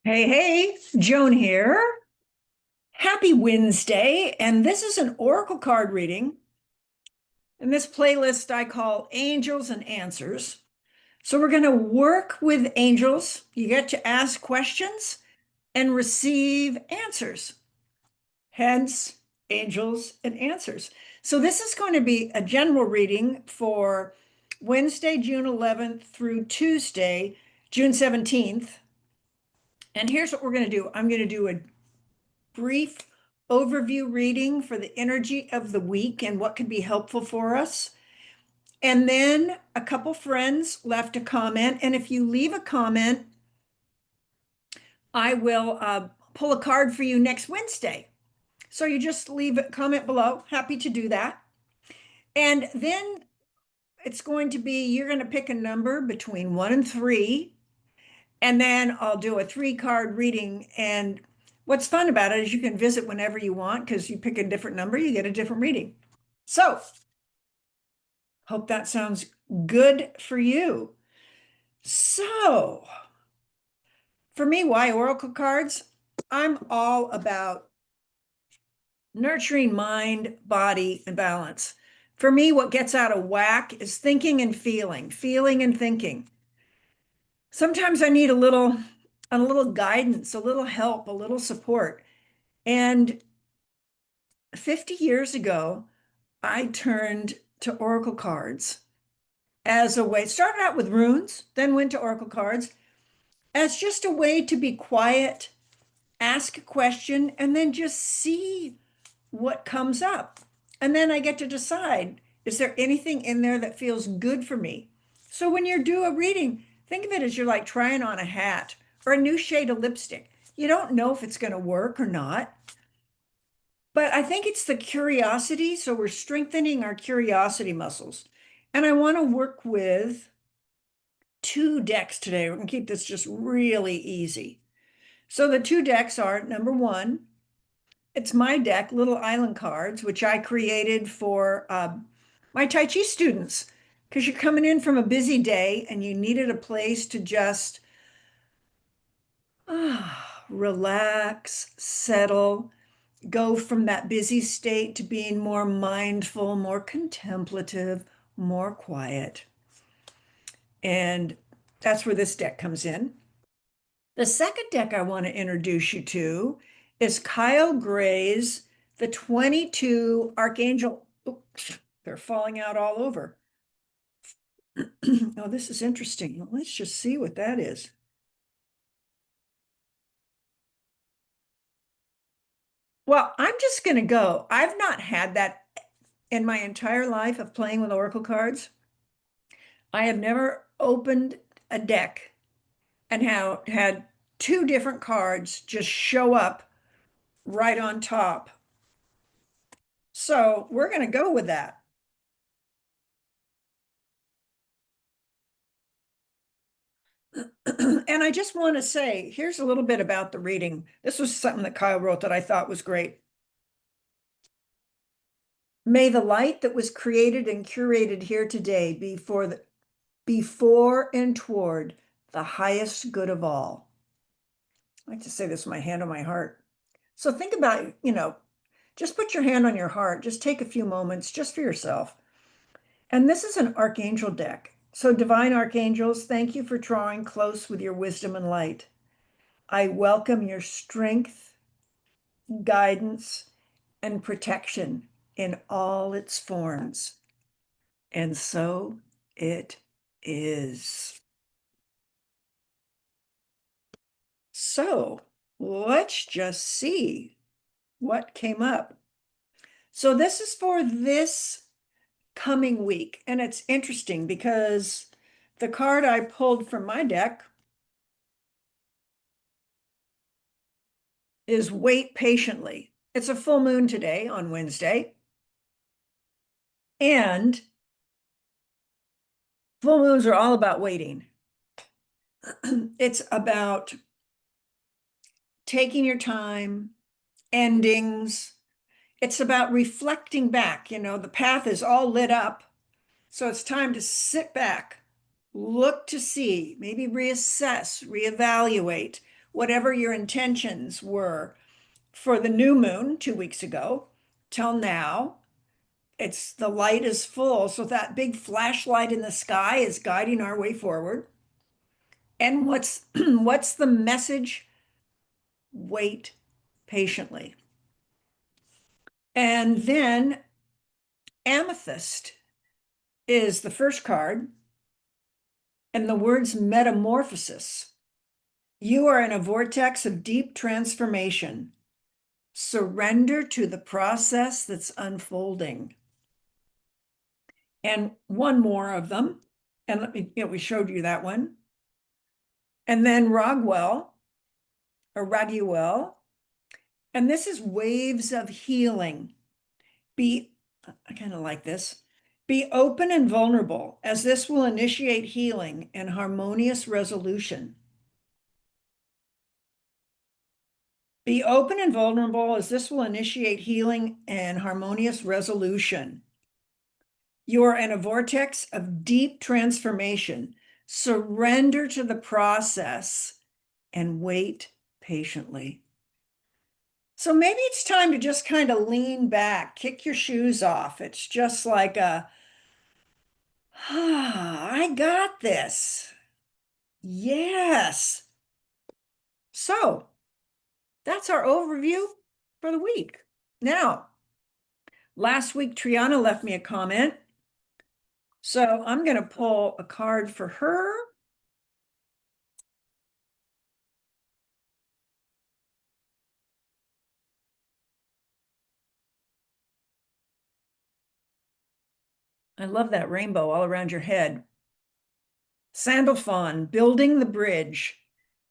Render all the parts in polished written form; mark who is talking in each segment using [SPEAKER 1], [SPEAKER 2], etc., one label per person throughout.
[SPEAKER 1] Hey, hey, Joan here. Happy Wednesday. And this is an oracle card reading. And this playlist I call Angels and Answers. So we're going to work with angels. You get to ask questions and receive answers. Hence, Angels and Answers. So this is going to be a general reading for Wednesday, June 11th through Tuesday, June 17th. And here's what we're going to do. I'm going to do a brief overview reading for the energy of the week and what could be helpful for us. And then a couple friends left a comment. And if you leave a comment, I will pull a card for you next Wednesday. So you just leave a comment below. Happy to do that. And then it's going to be, you're going to pick a number between 1 and 3. And then I'll do a 3-card reading. And what's fun about it is you can visit whenever you want because you pick a different number, you get a different reading. So, hope that sounds good for you. So, for me, why oracle cards? I'm all about nurturing mind, body, and balance. For me, what gets out of whack is thinking and feeling and thinking. Sometimes I need a little guidance, a little help, a little support. And 50 years ago, I turned to oracle cards as a way, started out with runes, then went to oracle cards as just a way to be quiet, ask a question, and then just see what comes up. And then I get to decide, is there anything in there that feels good for me? So when you do a reading, think of it as you're like trying on a hat or a new shade of lipstick. You don't know if it's going to work or not. But I think it's the curiosity. So we're strengthening our curiosity muscles. And I want to work with 2 decks today. We're going to keep this just really easy. So the 2 decks are number 1, it's my deck, Little Island Cards, which I created for my Tai Chi students. Because you're coming in from a busy day and you needed a place to just relax, settle, go from that busy state to being more mindful, more contemplative, more quiet. And that's where this deck comes in. The second deck I want to introduce you to is Kyle Gray's The 22 Archangel. Oops, they're falling out all over. Oh, this is interesting. Let's just see what that is. Well, I'm just going to go. I've not had that in my entire life of playing with oracle cards. I have never opened a deck and had 2 different cards just show up right on top. So we're going to go with that. And I just want to say, here's a little bit about the reading. This was something that Kyle wrote that I thought was great. May the light that was created and curated here today be before and toward the highest good of all. I like to say this with my hand on my heart. So think about, just put your hand on your heart. Just take a few moments just for yourself. And this is an archangel deck. So divine archangels, thank you for drawing close with your wisdom and light. I welcome your strength, guidance, and protection in all its forms. And so it is. So let's just see what came up. So this is for this coming week. And it's interesting because the card I pulled from my deck is wait patiently. It's a full moon today on Wednesday. And full moons are all about waiting. It's about taking your time, endings. It's about reflecting back. The path is all lit up. So it's time to sit back, look to see, maybe reassess, reevaluate whatever your intentions were for the new moon 2 weeks ago till now. It's the light is full, so that big flashlight in the sky is guiding our way forward. And what's what's the message? Wait patiently. And then Amethyst is the first card, and the words metamorphosis. You are in a vortex of deep transformation. Surrender to the process that's unfolding. And one more of them, and we showed you that one. And then Raguel, or Raguel, and this is waves of healing. I kind of like this. Be open and vulnerable, as this will initiate healing and harmonious resolution. Be open and vulnerable, as this will initiate healing and harmonious resolution. You are in a vortex of deep transformation. Surrender to the process and wait patiently. So maybe it's time to just kind of lean back, kick your shoes off. It's just like I got this. Yes. So that's our overview for the week. Now, last week, Triana left me a comment. So I'm going to pull a card for her. I love that rainbow all around your head. Sandalphon, building the bridge.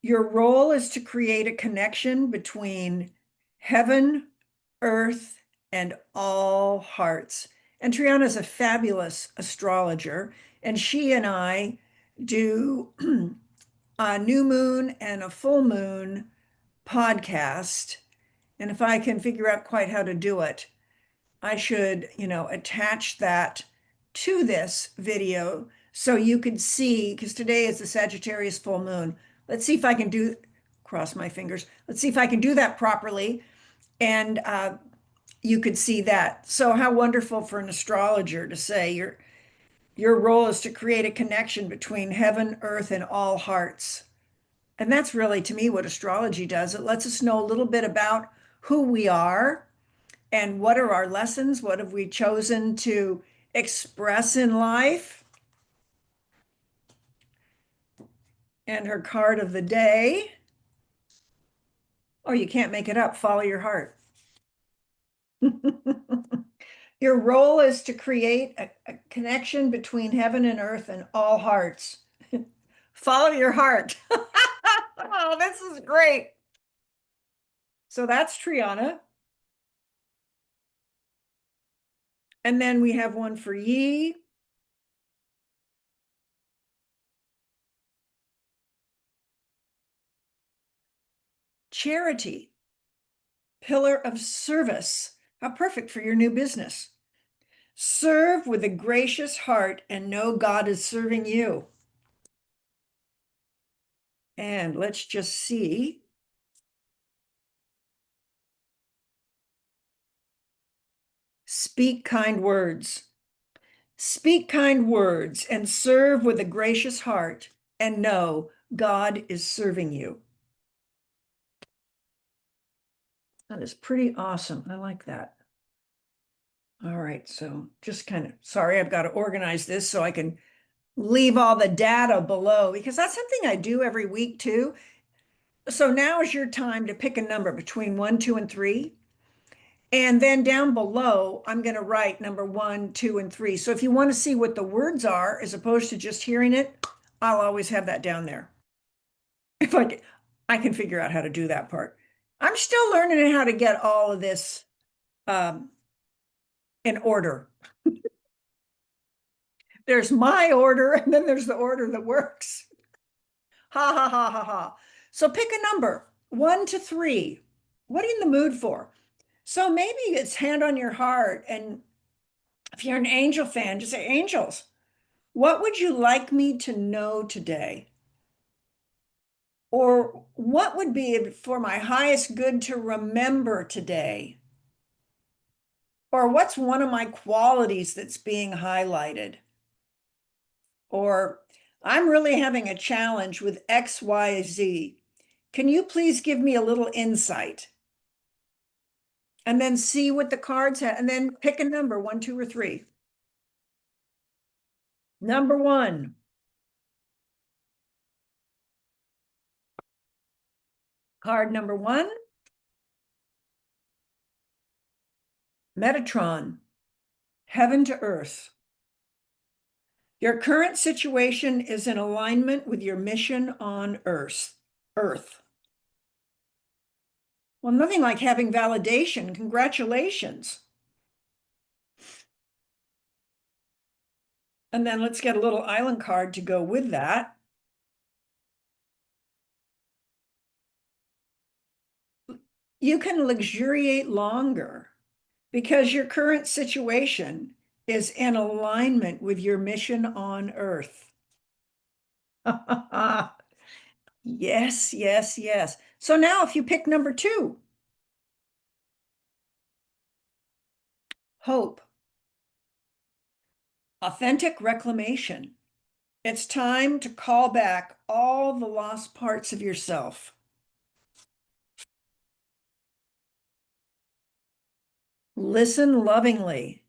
[SPEAKER 1] Your role is to create a connection between heaven, earth, and all hearts. And Triana is a fabulous astrologer, and she and I do a new moon and a full moon podcast. And if I can figure out quite how to do it, I should, attach that to this video so you could see, because today is the Sagittarius full moon. Let's see if I can cross my fingers. Let's see if I can do that properly. And you could see that. So how wonderful for an astrologer to say your role is to create a connection between heaven, earth, and all hearts. And that's really, to me, what astrology does. It lets us know a little bit about who we are and what are our lessons? What have we chosen to express in life? And her card of the day. Oh, you can't make it up. Follow your heart. Your role is to create a connection between heaven and earth and all hearts. Follow your heart. Oh, this is great. So that's Triana. And then we have one for Yi. Charity, pillar of service. How perfect for your new business. Serve with a gracious heart and know God is serving you. And let's just see. Speak kind words. Speak kind words and serve with a gracious heart and know God is serving you. That is pretty awesome. I like that. All right, so just kind of, sorry, I've got to organize this so I can leave all the data below, because that's something I do every week too. So now is your time to pick a number between 1, 2, and 3. And then down below, I'm going to write number 1, 2, and 3. So if you want to see what the words are, as opposed to just hearing it, I'll always have that down there. If I can figure out how to do that part. I'm still learning how to get all of this in order. There's my order, and then there's the order that works. Ha ha ha ha ha. So pick a number, 1 to 3. What are you in the mood for? So maybe it's hand on your heart, and if you're an angel fan, just say, angels, what would you like me to know today? Or what would be for my highest good to remember today? Or what's one of my qualities that's being highlighted? Or I'm really having a challenge with X, Y, Z. Can you please give me a little insight? And then see what the cards have, and then pick a number, 1, 2, or 3. Number 1. Card number 1, Metatron, heaven to earth. Your current situation is in alignment with your mission on Earth. Well, nothing like having validation. Congratulations. And then let's get a little island card to go with that. You can luxuriate longer because your current situation is in alignment with your mission on Earth. Yes, yes, yes. So now if you pick number 2, hope, authentic reclamation. It's time to call back all the lost parts of yourself. Listen lovingly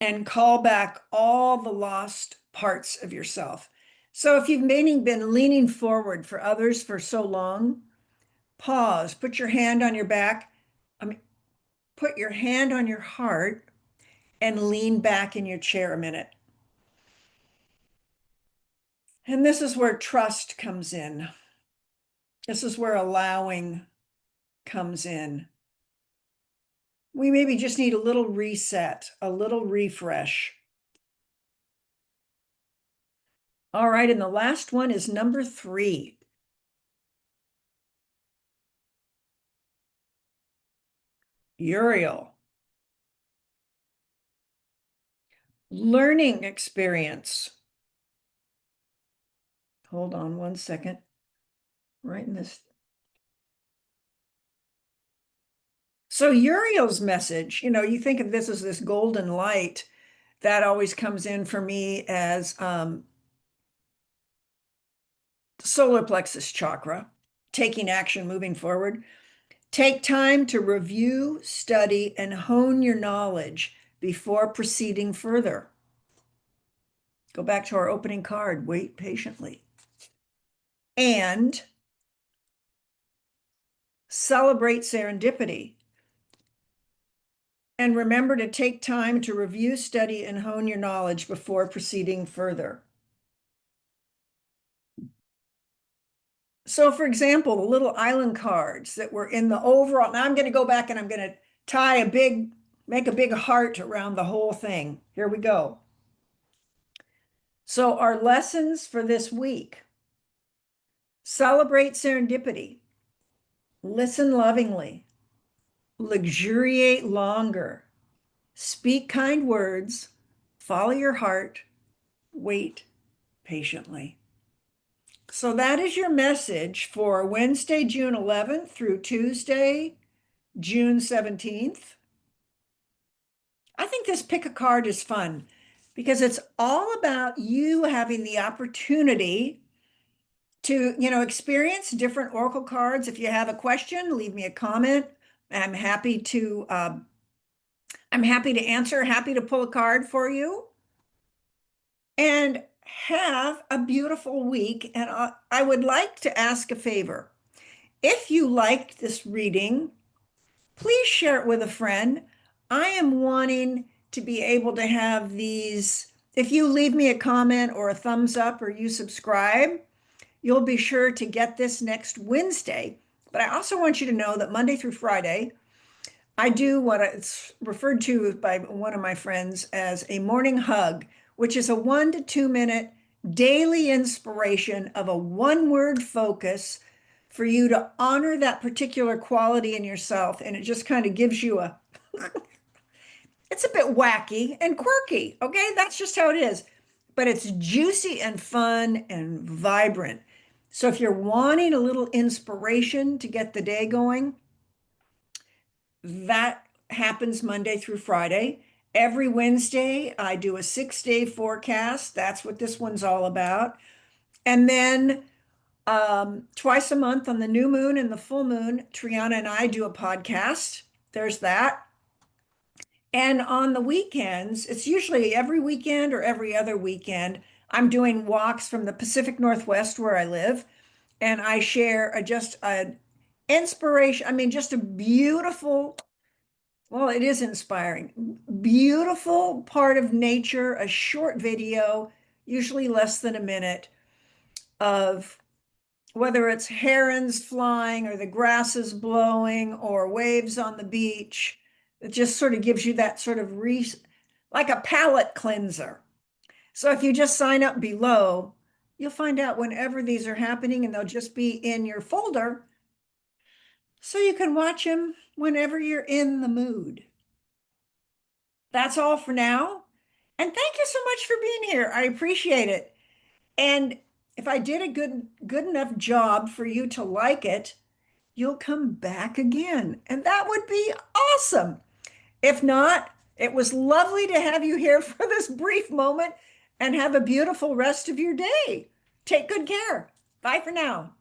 [SPEAKER 1] and call back all the lost parts of yourself. So if you've been leaning forward for others for so long, pause, put your hand on your back. Put your hand on your heart and lean back in your chair a minute. And this is where trust comes in. This is where allowing comes in. We maybe just need a little reset, a little refresh. All right, and the last one is number 3. Uriel. Learning experience. Hold on 1 second. Right in this. So Uriel's message, you think of this as this golden light that always comes in for me as solar plexus chakra, taking action, moving forward. Take time to review, study, and hone your knowledge before proceeding further. Go back to our opening card, wait patiently. And celebrate serendipity. And remember to take time to review, study, and hone your knowledge before proceeding further. So for example, the little island cards that were in the overall, now I'm going to go back and I'm going to make a big heart around the whole thing. Here we go. So our lessons for this week: celebrate serendipity, listen lovingly, luxuriate longer, speak kind words, follow your heart, wait patiently. So that is your message for Wednesday, June 11th through Tuesday, June 17th. I think this pick a card is fun because it's all about you having the opportunity to, experience different oracle cards. If you have a question, leave me a comment. I'm happy to answer, happy to pull a card for you. And have a beautiful week. And I would like to ask a favor. If you liked this reading, please share it with a friend. I am wanting to be able to have these. If you leave me a comment or a thumbs up or you subscribe, you'll be sure to get this next Wednesday. But I also want you to know that Monday through Friday, I do what it's referred to by one of my friends as a morning hug, which is a 1 to 2 minute daily inspiration of a one-word focus for you to honor that particular quality in yourself. And it just kind of gives you it's a bit wacky and quirky. Okay, that's just how it is. But it's juicy and fun and vibrant. So if you're wanting a little inspiration to get the day going, that happens Monday through Friday. Every Wednesday, I do a 6-day forecast. That's what this one's all about. And then twice a month on the new moon and the full moon, Triana and I do a podcast. There's that. And on the weekends, it's usually every weekend or every other weekend, I'm doing walks from the Pacific Northwest where I live. And I share just an inspiration. I mean, just a beautiful, well, it is inspiring, beautiful part of nature, a short video, usually less than a minute, of whether it's herons flying or the grasses blowing or waves on the beach. It just sort of gives you that sort of like a palate cleanser. So if you just sign up below, you'll find out whenever these are happening, and they'll just be in your folder so you can watch them whenever you're in the mood. That's all for now. And thank you so much for being here. I appreciate it. And if I did a good enough job for you to like it, you'll come back again. And that would be awesome. If not, it was lovely to have you here for this brief moment, and have a beautiful rest of your day. Take good care. Bye for now.